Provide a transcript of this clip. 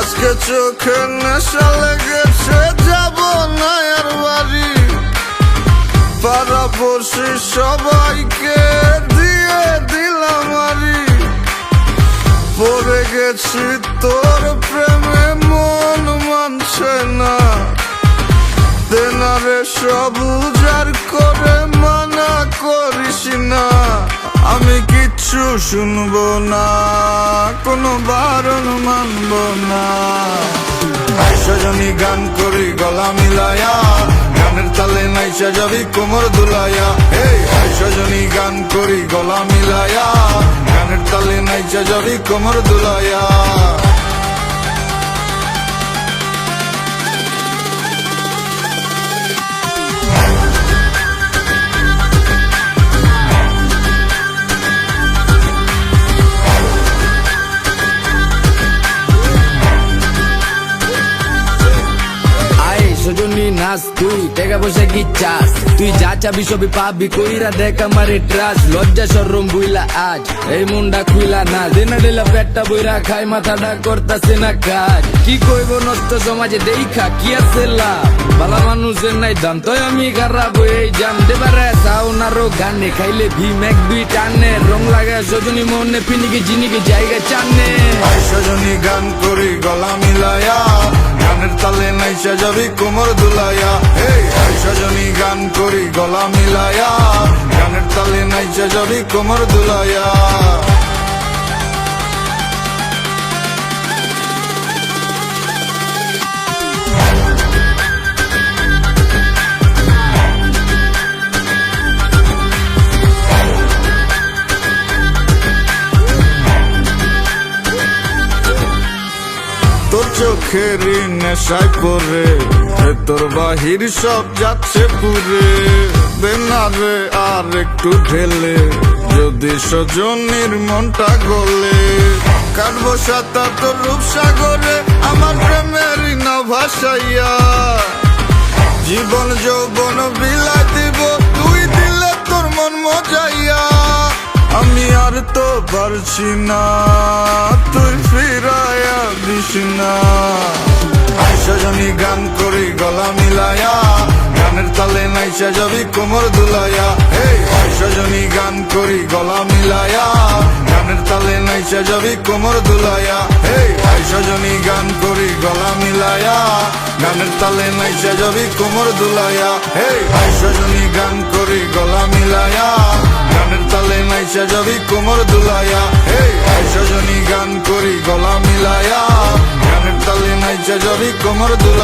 আজকে চোখে নেশা লেগেছে, যাব না আর বাড়ি। পাড়াপড়শি সবাইকে দিয়ে দিলাম আরি। পড়ে গেছি তোর প্রেমে, মন মানছে না। তেনারে সব উজাড় করে মানা করিস না। আমি কিচ্ছু শুনবো না, কোনো বারণ মানবো না। সজনী গান করি গলা মিলায়া, গানের তালে নাইসা যাবি কোমর দুলাইয়া। এই সজনী গান করি গলা মিলায়া, গানের তালে নাইসা যাবি কোমর দুলাইয়া। সজনী নাচ, তুই টাকা পয়সা কি চাস? তুই যা চাবি সবই পাবি, কইরা দেখ আমারে ট্রাস। লজ্জা শরম বুইলা আজ এই মুন্ডা খুইলা না, দিনা দিলা পেটটা বইরা খাই, মাথাটা করতাছে না কাজ। কি কইব নষ্ট সমাজে দেখা কি আছে লাভ? বালা মানুষের নাই দাম, তাই আমি খারাপ এই জান দেবারে সাউনারও গানে খাইলে ভীম এক দুই টানে। রং লাগে সজনী মনে পিনিকে জিনিকে জায়গা চানে। সজনী গান করি গলা মিলায়া, গানের তালে নাইসা যাবি কোমর দুলাইয়া। এই সজনী গান করি গলা মিলায়া, গানের তালে নাইসা যাবি কোমর দুলাইয়া। তোর চোখেরই নেশায় পরে তোর বাহির সব যাচ্ছে পুরে। বেনারে আর একটু ঢেলে যদি সজনীর মনটা গলে। কাটবো সাঁতার তোর রূপসাগরে, আমার প্রেমেরই না ভাসাইয়া। জীবন যৌবন বিলাই দিব, তুই দিলে তোর মন মজাইয়া। আমি আর তো পারছি না, তুই ফিরাইয়া দিস না। সজনী গান করি গলা মিলায়া, গানের তালে নাইসা যাবি কোমর দুলাইয়া। এই সজনী গান করি গলা মিলায়া, গানের তালে নাইসা যাবি কোমর দুলাইয়া। এই সজনী গান করি গলা মিলায়া, গানের তালে নাইসা যাবি কোমর দুলাইয়া। এই সজনী গান করি গলা মিলায়া, গানের তালে নাইসা যাবি কোমর দুলাইয়া। এই সজনী গান করি গলা মিলায়া, গানের তালে নাইসা যাবি কোমর দুলাইয়া।